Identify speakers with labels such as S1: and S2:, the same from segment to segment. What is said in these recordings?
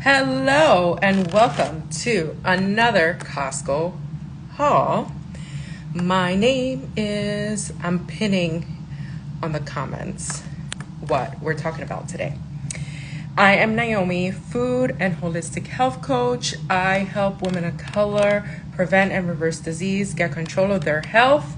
S1: Hello and welcome to another Costco haul. My name is, I'm pinning on the comments what we're talking about today. I am Naomi, food and holistic health coach. I help women of color prevent and reverse disease, get control of their health,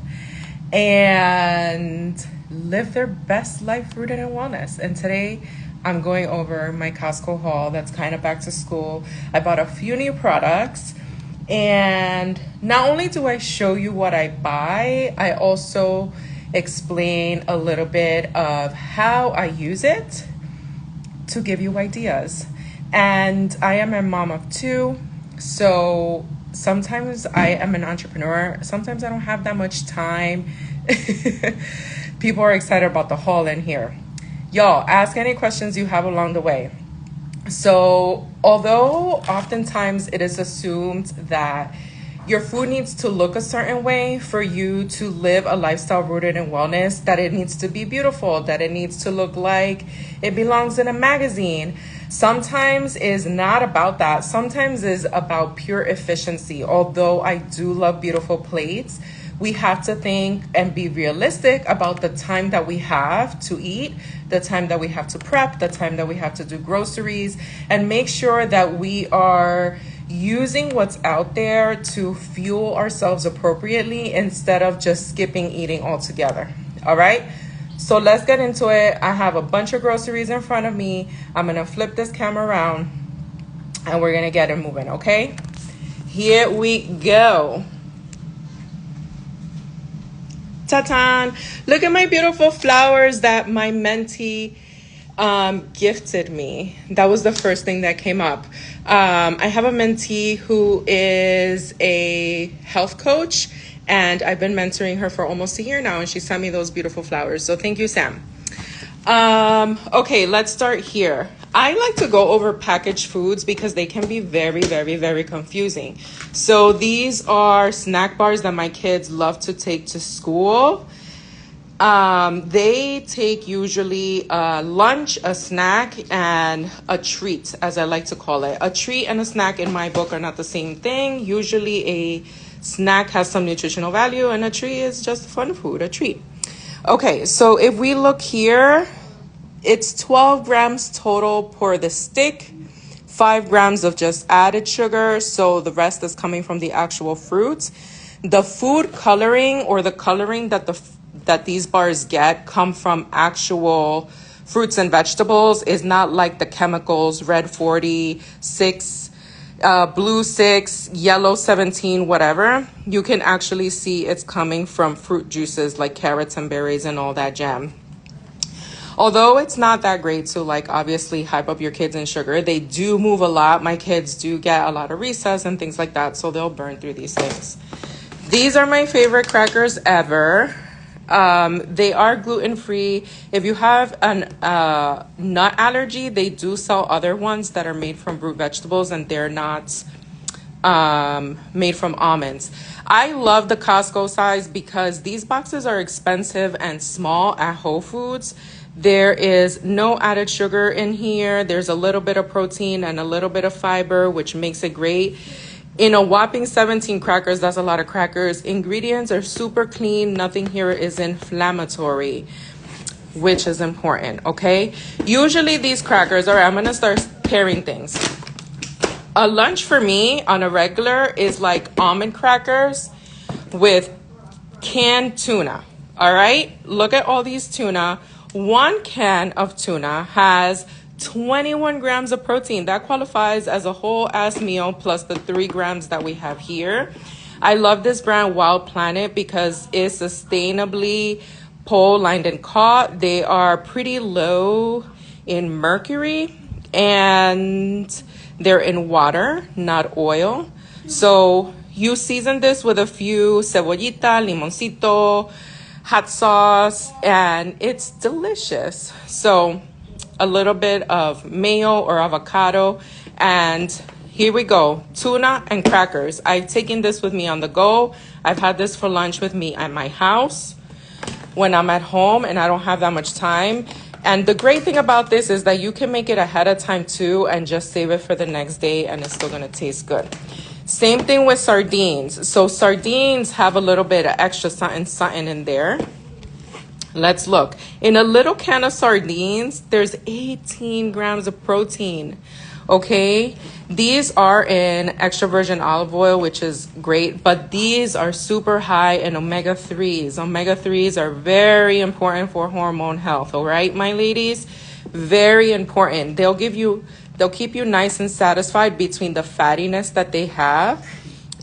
S1: and live their best life rooted in wellness. And today I'm going over my Costco haul that's kind of back to school. I bought a few new products, and not only do I show you what I buy, I also explain a little bit of how I use it to give you ideas. And I am a mom of two, so sometimes I am an entrepreneur. Sometimes I don't have that much time. People are excited about the haul in here. Y'all, ask any questions you have along the way. So, although oftentimes it is assumed that your food needs to look a certain way for you to live a lifestyle rooted in wellness, that it needs to be beautiful, that it needs to look like it belongs in a magazine, sometimes is not about that. Sometimes is about pure efficiency. Although I do love beautiful plates, we have to think and be realistic about the time that we have to eat, the time that we have to prep, the time that we have to do groceries, and make sure that we are using what's out there to fuel ourselves appropriately instead of just skipping eating altogether. All right? So let's get into it. I have a bunch of groceries in front of me. I'm going to flip this camera around and we're going to get it moving, okay? Here we go. Ta-ta! Look at my beautiful flowers that my mentee gifted me. That was the first thing that came up. I have a mentee who is a health coach, and I've been mentoring her for almost a year now, and she sent me those beautiful flowers. So thank you, Sam. Okay, let's start here. I like to go over packaged foods because they can be very, very, very confusing. So these are snack bars that my kids love to take to school. They take usually a lunch, a snack, and a treat, as I like to call it. A treat and a snack in my book are not the same thing. Usually a snack has some nutritional value and a treat is just fun food, a treat. Okay, so if we look here, it's 12 grams total per the stick, 5 grams of just added sugar, so the rest is coming from the actual fruits. The food coloring or the coloring that these bars get come from actual fruits and vegetables. Is not like the chemicals, red 40, 6, blue 6, yellow 17, whatever. You can actually see it's coming from fruit juices like carrots and berries and all that jam. Although it's not that great to obviously hype up your kids in sugar, they do move a lot. My kids do get a lot of recess and things like that, so they'll burn through these things. These are my favorite crackers ever. They are gluten-free. If you have an nut allergy, they do sell other ones that are made from root vegetables, and they're not made from almonds. I love the Costco size because these boxes are expensive and small at Whole Foods. There is no added sugar in here. There's a little bit of protein and a little bit of fiber, which makes it great. In a whopping 17 crackers, that's a lot of crackers. Ingredients are super clean. Nothing here is inflammatory, which is important, okay? Usually these crackers, all right, I'm going to start pairing things. A lunch for me on a regular is like almond crackers with canned tuna, all right? Look at all these tuna. 1 can of tuna has 21 grams of protein. That qualifies as a whole ass meal plus the 3 grams that we have here. I love this brand Wild Planet because it's sustainably pole lined and caught. They are pretty low in mercury and they're in water, not oil. So you season this with a few cebollita, limoncito, hot sauce, and it's delicious. So a little bit of mayo or avocado, and here we go. Tuna and crackers. I've taken this with me on the go. I've had this for lunch with me at my house when I'm at home and I don't have that much time. And the great thing about this is that you can make it ahead of time too and just save it for the next day, and it's still gonna taste good. Same thing with sardines. So sardines have a little bit of extra something in there. Let's look. In a little can of sardines, there's 18 grams of protein. Okay, these are in extra virgin olive oil, which is great, but these are super high in omega-3s. Omega-3s are very important for hormone health, all right, my ladies? Very important. They'll keep you nice and satisfied between the fattiness that they have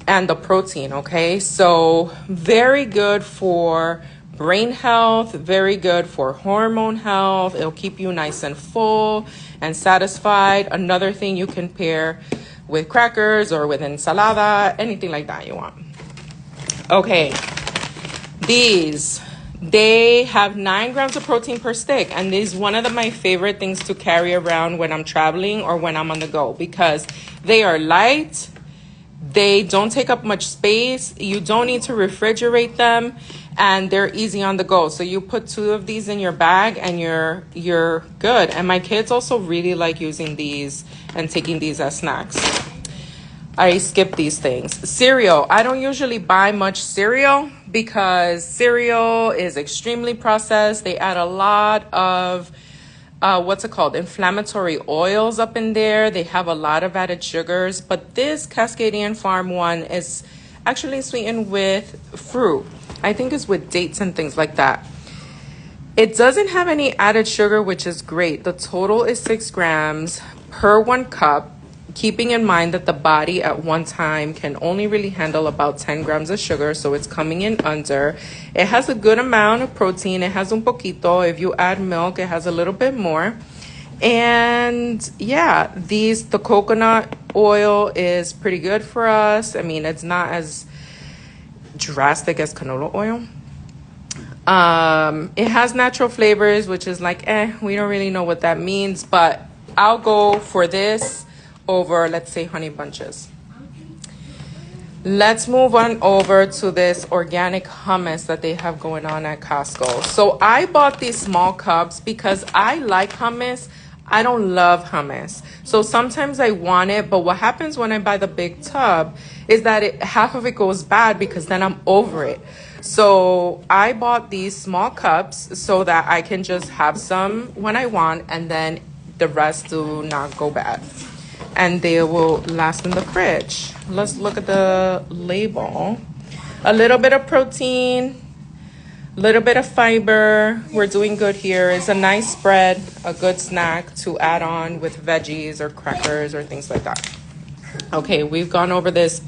S1: and the protein, okay? So very good for brain health, very good for hormone health. It'll keep you nice and full and satisfied. Another thing you can pair with crackers or with ensalada, anything like that you want. Okay, they have 9 grams of protein per stick, and this is one of my favorite things to carry around when I'm traveling or when I'm on the go, because they are light, they don't take up much space, you don't need to refrigerate them, and they're easy on the go. So you put 2 of these in your bag and you're good. And my kids also really like using these and taking these as snacks. I skip these things. Cereal. I don't usually buy much cereal because cereal is extremely processed. They add a lot of inflammatory oils up in there. They have a lot of added sugars. But this Cascadian Farm one is actually sweetened with fruit. I think it's with dates and things like that. It doesn't have any added sugar, which is great. The total is 6 grams per 1 cup, keeping in mind that the body at one time can only really handle about 10 grams of sugar, so it's coming in under. It has a good amount of protein. It has un poquito. If you add milk, it has a little bit more. And yeah, the coconut oil is pretty good for us. I mean, it's not as drastic as canola oil. It has natural flavors, which is like, we don't really know what that means, but I'll go for this over, let's say, honey bunches. Let's move on over to this organic hummus that they have going on at Costco. So I bought these small cups because I like hummus. I don't love hummus. So sometimes I want it, but what happens when I buy the big tub is that half of it goes bad because then I'm over it. So I bought these small cups so that I can just have some when I want, and then the rest do not go bad. And they will last in the fridge. Let's look at the label. A little bit of protein, little bit of fiber. We're doing good here. It's a nice spread, a good snack to add on with veggies or crackers or things like that. Okay, we've gone over this.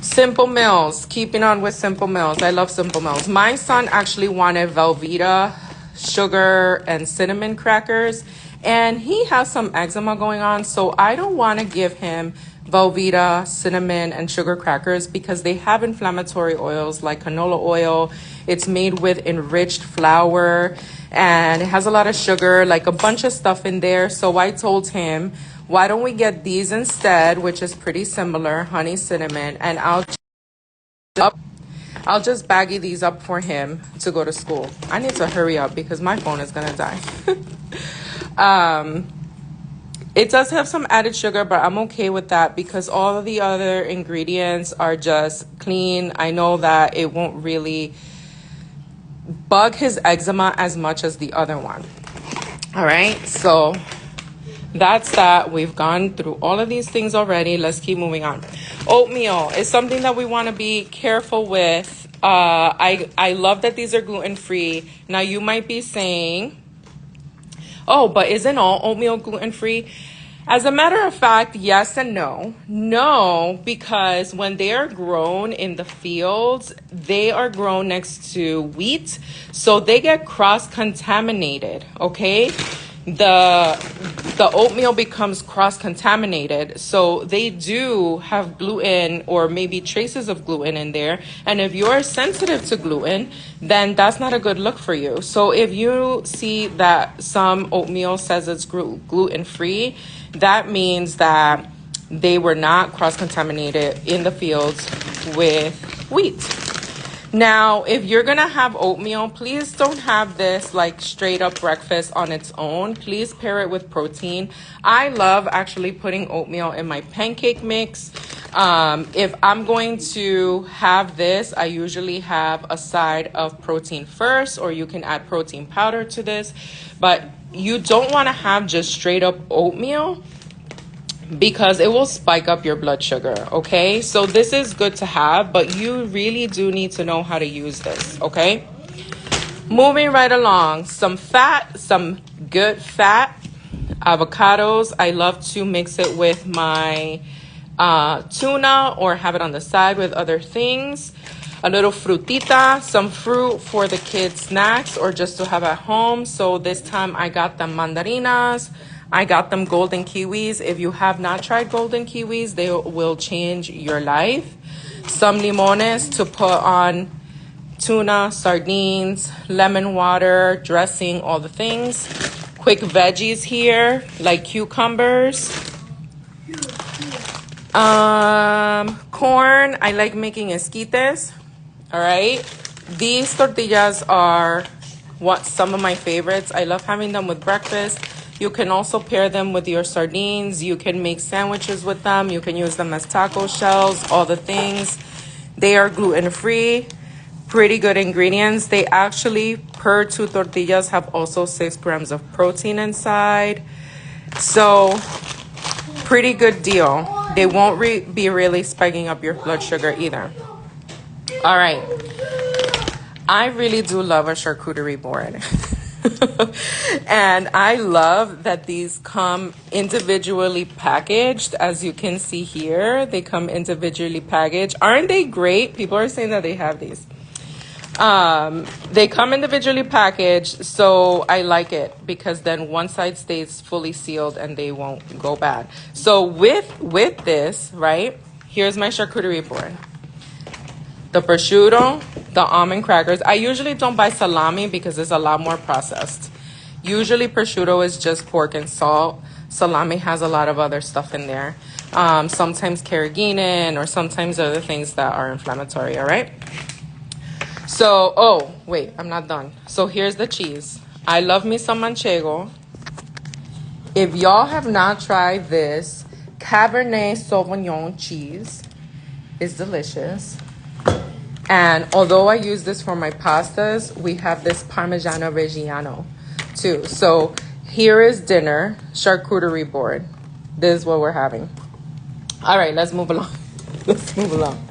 S1: Simple Mills. Keeping on with Simple Mills. I love Simple Mills. My son actually wanted Velveeta sugar and cinnamon crackers, and he has some eczema going on, so I don't want to give him Velveeta, cinnamon, and sugar crackers because they have inflammatory oils like canola oil. It's made with enriched flour, and it has a lot of sugar, like a bunch of stuff in there. So I told him, why don't we get these instead, which is pretty similar, honey cinnamon, and I'll just baggy these up for him to go to school. I need to hurry up because my phone is gonna die. It does have some added sugar, but I'm okay with that because all of the other ingredients are just clean. I know that it won't really bug his eczema as much as the other one. All right, so that's that. We've gone through all of these things already. Let's keep moving on. Oatmeal is something that we want to be careful with. I love that these are gluten-free. Now you might be saying, oh, but isn't all oatmeal gluten-free? As a matter of fact, yes and no. No, because when they are grown in the fields, they are grown next to wheat, so they get cross-contaminated, okay? The oatmeal becomes cross-contaminated, so they do have gluten or maybe traces of gluten in there. And if you're sensitive to gluten, then that's not a good look for you. So if you see that some oatmeal says it's gluten-free, that means that they were not cross-contaminated in the fields with wheat. Now, if you're gonna have oatmeal, please don't have this like straight up breakfast on its own. Please pair it with protein. I love actually putting oatmeal in my pancake mix. If I'm going to have this, I usually have a side of protein first, or you can add protein powder to this. But you don't want to have just straight up oatmeal, because it will spike up your blood sugar, okay? So this is good to have, but you really do need to know how to use this, okay? Moving right along, some fat, some good fat, avocados. I love to mix it with my tuna or have it on the side with other things. A little frutita, some fruit for the kids' snacks or just to have at home. So this time I got them mandarinas. I got them golden kiwis. If you have not tried golden kiwis, they will change your life. Some limones to put on tuna, sardines, lemon water, dressing, all the things. Quick veggies here, like cucumbers. Corn, I like making esquites. All right. These tortillas are some of my favorites. I love having them with breakfast. You can also pair them with your sardines. You can make sandwiches with them. You can use them as taco shells, all the things. They are gluten-free, pretty good ingredients. They actually, per 2 tortillas, have also 6 grams of protein inside. So, pretty good deal. They won't be really spiking up your blood sugar either. All right. I really do love a charcuterie board. And I love that these come individually packaged. As you can see here, they come individually packaged. Aren't they great? People are saying that they have these. They come individually packaged, so I like it because then one side stays fully sealed and they won't go bad. So with this, right, here's my charcuterie board. The prosciutto, the almond crackers. I usually don't buy salami because it's a lot more processed. Usually prosciutto is just pork and salt. Salami has a lot of other stuff in there. Sometimes carrageenan or sometimes other things that are inflammatory, all right? So, oh, wait, I'm not done. So here's the cheese. I love me some manchego. If y'all have not tried this, Cabernet Sauvignon cheese is delicious. And although I use this for my pastas, we have this Parmigiano Reggiano too. So here is dinner, charcuterie board. This is what we're having. All right, let's move along. Let's move along.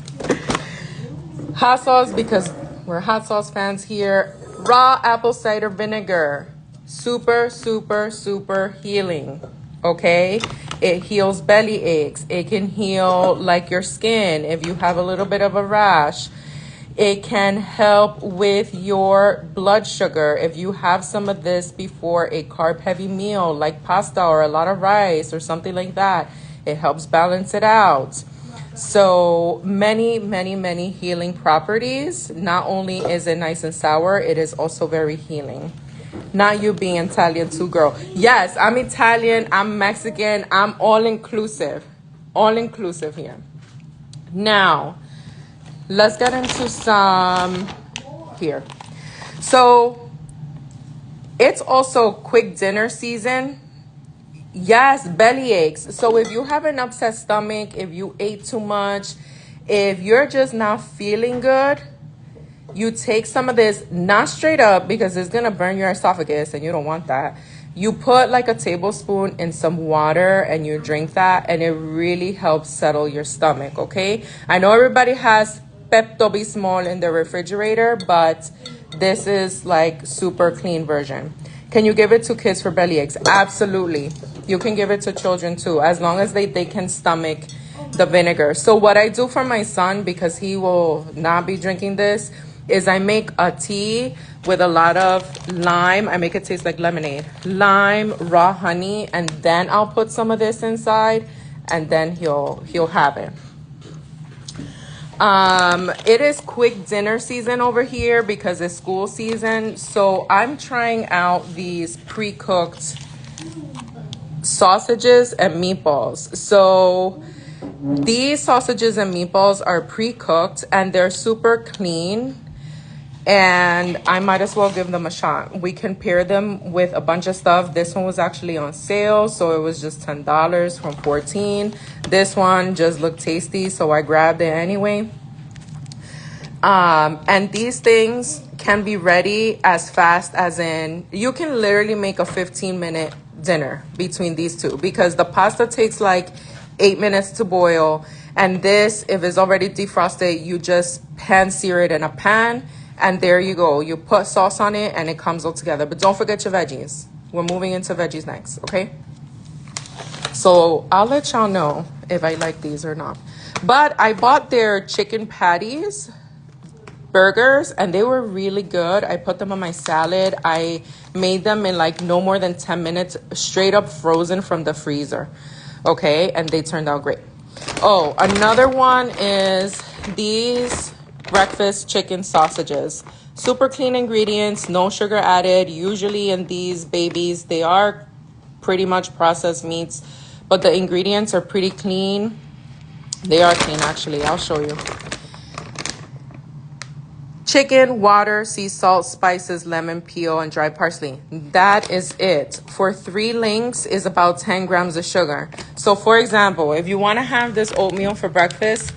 S1: Hot sauce, because we're hot sauce fans here. Raw apple cider vinegar. Super, super, super healing. Okay? It heals belly aches. It can heal like your skin if you have a little bit of a rash. It can help with your blood sugar. If you have some of this before a carb-heavy meal like pasta or a lot of rice or something like that, it helps balance it out. So many, many, many healing properties. Not only is it nice and sour, it is also very healing. Not you being Italian too, girl. Yes, I'm Italian, I'm Mexican, I'm all-inclusive. All-inclusive here. Now, let's get into some here. So it's also quick dinner season. Yes, belly aches. So if you have an upset stomach, if you ate too much, if you're just not feeling good, you take some of this, not straight up because it's going to burn your esophagus and you don't want that. You put like a tablespoon in some water and you drink that, and it really helps settle your stomach, okay? I know everybody has Pepto-Bismol in the refrigerator, but this is like super clean version. Can you give it to kids for belly aches? Absolutely. You can give it to children too, as long as they can stomach the vinegar. So what I do for my son, because he will not be drinking this, is I make a tea with a lot of lime. I make it taste like lemonade. Lime, raw honey, and then I'll put some of this inside, and then he'll have it. It is quick dinner season over here because it's school season. So I'm trying out these pre-cooked sausages and meatballs. So these sausages and meatballs are pre-cooked and they're super clean. and I might as well give them a shot. We can pair them with a bunch of stuff. This one was actually on sale, so it was just $10 from 14. This one just looked tasty, so I grabbed it anyway. And these things can be ready as fast as in, you can literally make a 15-minute dinner between these two, because the pasta takes like 8 minutes to boil, and this, if it's already defrosted, you just pan sear it in a pan, and there you go. You put sauce on it and it comes all together. But don't forget your veggies. We're moving into veggies next, okay? So I'll let y'all know if I like these or not. But I bought their chicken patties, burgers, and they were really good. I put them on my salad. I made them in like no more than 10 minutes, straight up frozen from the freezer, okay? And they turned out great. Oh, another one is these breakfast chicken sausages. Super clean ingredients, no sugar added. Usually in these babies, they are pretty much processed meats, but the ingredients are pretty clean. They are clean, actually. I'll show you. Chicken, water, sea salt, spices, lemon peel, and dry parsley. That is it. For 3 links is about 10 grams of sugar. So for example, if you want to have this oatmeal for breakfast,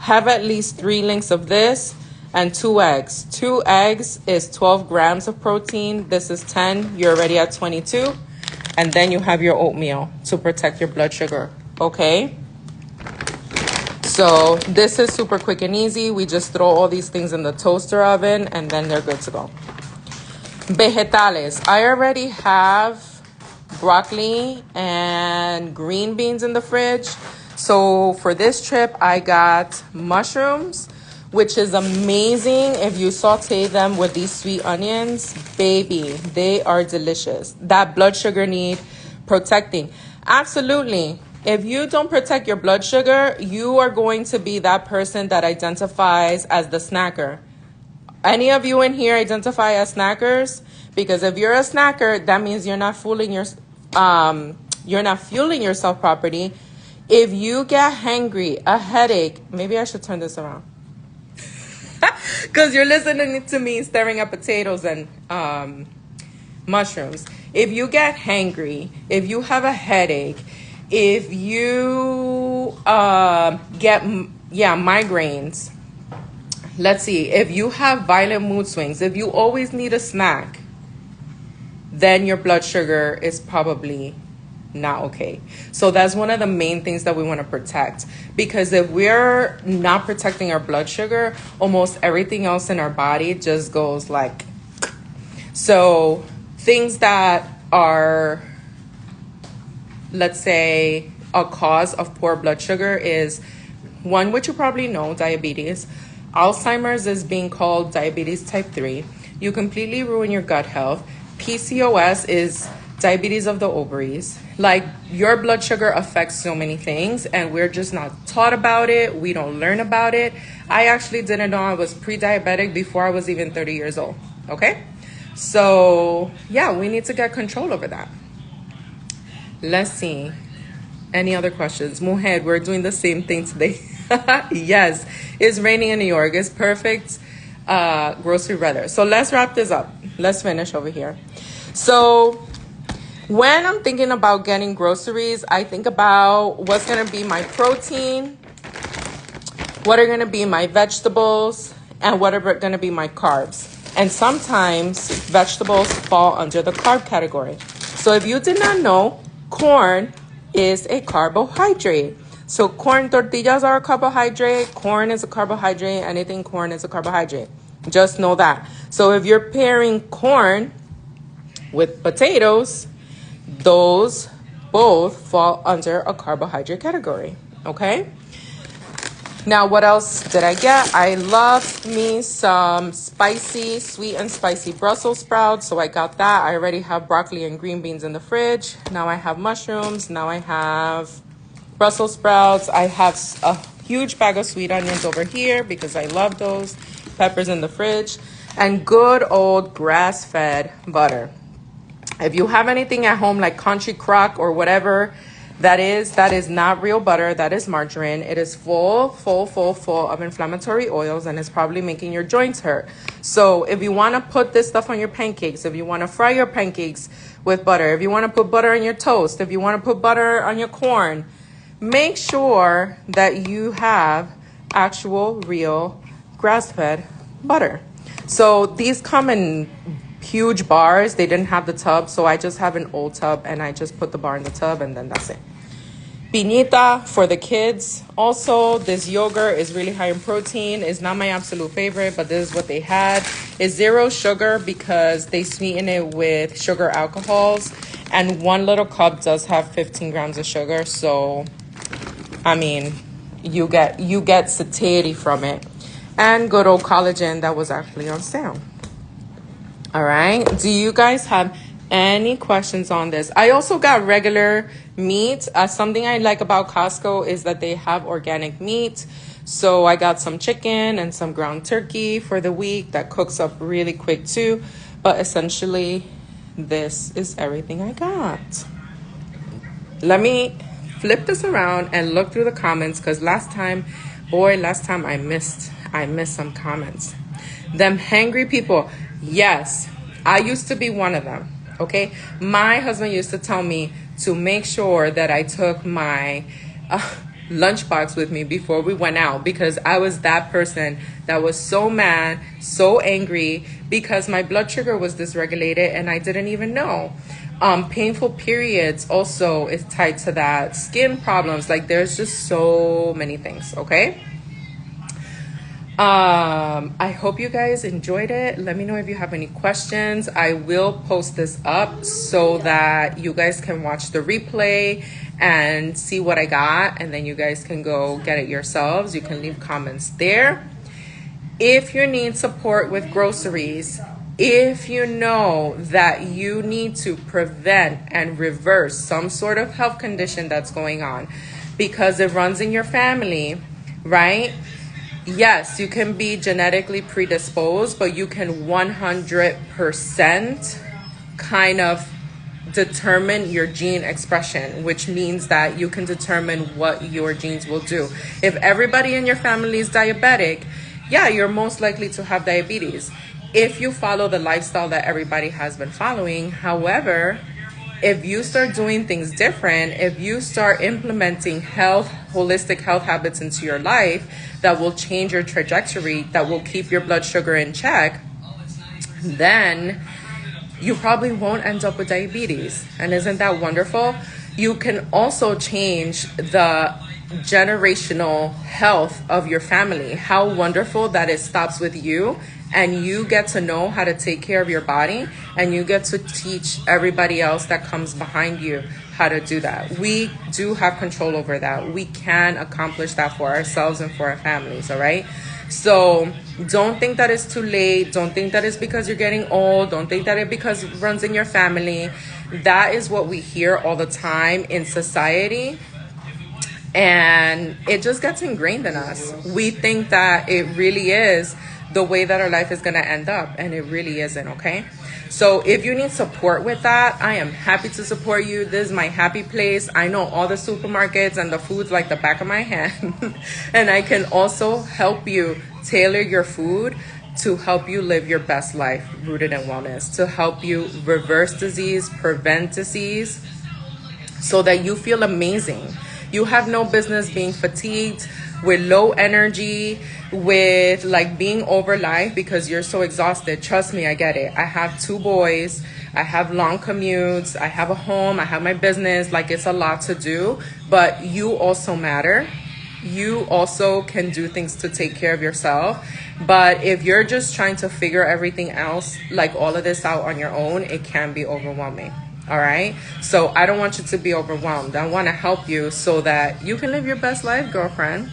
S1: have at least 3 links of this and 2 eggs. 2 eggs is 12 grams of protein. This is 10. You're already at 22. And then you have your oatmeal to protect your blood sugar. Okay? So this is super quick and easy. We just throw all these things in the toaster oven and then they're good to go. Vegetales. I already have broccoli and green beans in the fridge. So for this trip, I got mushrooms, which is amazing. If you saute them with these sweet onions, baby, they are delicious. That blood sugar need protecting. Absolutely. If you don't protect your blood sugar, you are going to be that person that identifies as the snacker. Any of you in here identify as snackers? Because if you're a snacker, that means you're not fueling yourself properly. If you get hangry, a headache, maybe I should turn this around. Because you're listening to me staring at potatoes and mushrooms. If you get hangry, if you have a headache, if you get migraines, let's see, if you have violent mood swings, if you always need a snack, then your blood sugar is probably not okay. So that's one of the main things that we want to protect, because if we're not protecting our blood sugar, almost everything else in our body just goes like. So things that are, let's say, a cause of poor blood sugar is one, which you probably know, diabetes. Alzheimer's is being called diabetes type 3. You completely ruin your gut health. PCOS is diabetes of the ovaries. Like, your blood sugar affects so many things and we're just not taught about it. We don't learn about it. I actually didn't know I was pre-diabetic before I was even 30 years old. Okay? So yeah, we need to get control over that. Let's see. Any other questions? Mujer, we're doing the same thing today. Yes, it's raining in New York. It's perfect grocery weather. So let's wrap this up. Let's finish over here. So when I'm thinking about getting groceries, I think about what's going to be my protein, what are going to be my vegetables, and what are going to be my carbs. And sometimes vegetables fall under the carb category. So if you did not know, corn is a carbohydrate. So corn tortillas are a carbohydrate. Corn is a carbohydrate. Anything corn is a carbohydrate. Just know that. So if you're pairing corn with potatoes, those both fall under a carbohydrate category. Okay? Now, what else did I get? I love me some sweet and spicy Brussels sprouts. So I got that. I already have broccoli and green beans in the fridge. Now I have mushrooms. Now I have Brussels sprouts. I have a huge bag of sweet onions over here because I love those. Peppers in the fridge. And good old grass-fed butter. If you have anything at home like Country Crock or whatever, That is not real butter. That is margarine. It is full of inflammatory oils, and it's probably making your joints hurt. So if you want to put this stuff on your pancakes, if you want to fry your pancakes with butter, if you want to put butter on your toast, if you want to put butter on your corn, make sure that you have actual real grass-fed butter. So these come in huge bars. They didn't have the tub, so I just have an old tub and I just put the bar in the tub, and then that's it. Piñita for the kids. Also, this yogurt is really high in protein. It's not my absolute favorite, but this is what they had. It's 0 sugar because they sweeten it with sugar alcohols, and 1 little cup does have 15 grams of sugar. So, I mean, you get satiety from it. And good old collagen that was actually on sale. All right. Do you guys have any questions on this? I also got regular meat. Something I like about Costco is that they have organic meat. So I got some chicken and some ground turkey for the week that cooks up really quick too. But essentially, this is everything I got. Let me flip this around and look through the comments, because last time I missed some comments. Them hangry people. Yes, I used to be one of them. Okay, my husband used to tell me to make sure that I took my lunchbox with me before we went out, because I was that person that was so mad, so angry, because my blood sugar was dysregulated and I didn't even know. Painful periods also is tied to that. Skin problems, like there's just so many things, okay? I hope you guys enjoyed it. Let me know if you have any questions. I will post this up so that you guys can watch the replay and see what I got, and then you guys can go get it yourselves. You can leave comments there. If you need support with groceries, if you know that you need to prevent and reverse some sort of health condition that's going on because it runs in your family, right? Yes, you can be genetically predisposed, but you can 100% kind of determine your gene expression, which means that you can determine what your genes will do. If everybody in your family is diabetic, yeah, you're most likely to have diabetes if you follow the lifestyle that everybody has been following. However, if you start doing things different, if you start implementing holistic health habits into your life that will change your trajectory, that will keep your blood sugar in check, then you probably won't end up with diabetes. And isn't that wonderful? You can also change the generational health of your family. How wonderful that it stops with you, and you get to know how to take care of your body, and you get to teach everybody else that comes behind you how to do that. We do have control over that. We can accomplish that for ourselves and for our families, all right? So don't think that it's too late. Don't think that it's because you're getting old. Don't think that it's because it runs in your family. That is what we hear all the time in society, and it just gets ingrained in us. We think that it really is the way that our life is going to end up, and it really isn't, okay? So if you need support with that, I am happy to support you. This is my happy place. I know all the supermarkets and the foods like the back of my hand. And I can also help you tailor your food to help you live your best life rooted in wellness, to help you reverse disease, prevent disease, so that you feel amazing. You have no business being fatigued, with low energy, with like being over life because you're so exhausted. Trust me, I get it. I have 2 boys. I have long commutes. I have a home. I have my business. Like, it's a lot to do, but you also matter. You also can do things to take care of yourself. But if you're just trying to figure everything else, like all of this out on your own, it can be overwhelming. All right. So I don't want you to be overwhelmed. I want to help you so that you can live your best life, girlfriend.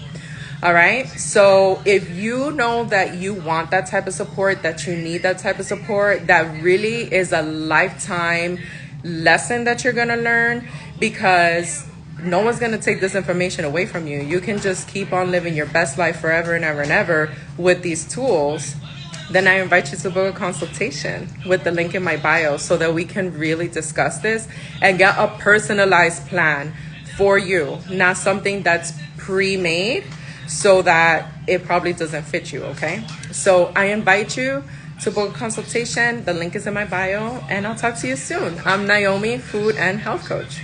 S1: All right. So if you know that you want that type of support, that you need that type of support, that really is a lifetime lesson that you're going to learn, because no one's going to take this information away from you. You can just keep on living your best life forever and ever and ever with these tools. Then I invite you to book a consultation with the link in my bio so that we can really discuss this and get a personalized plan for you, not something that's pre-made so that it probably doesn't fit you, okay? So I invite you to book a consultation. The link is in my bio, and I'll talk to you soon. I'm Naomi, food and health coach.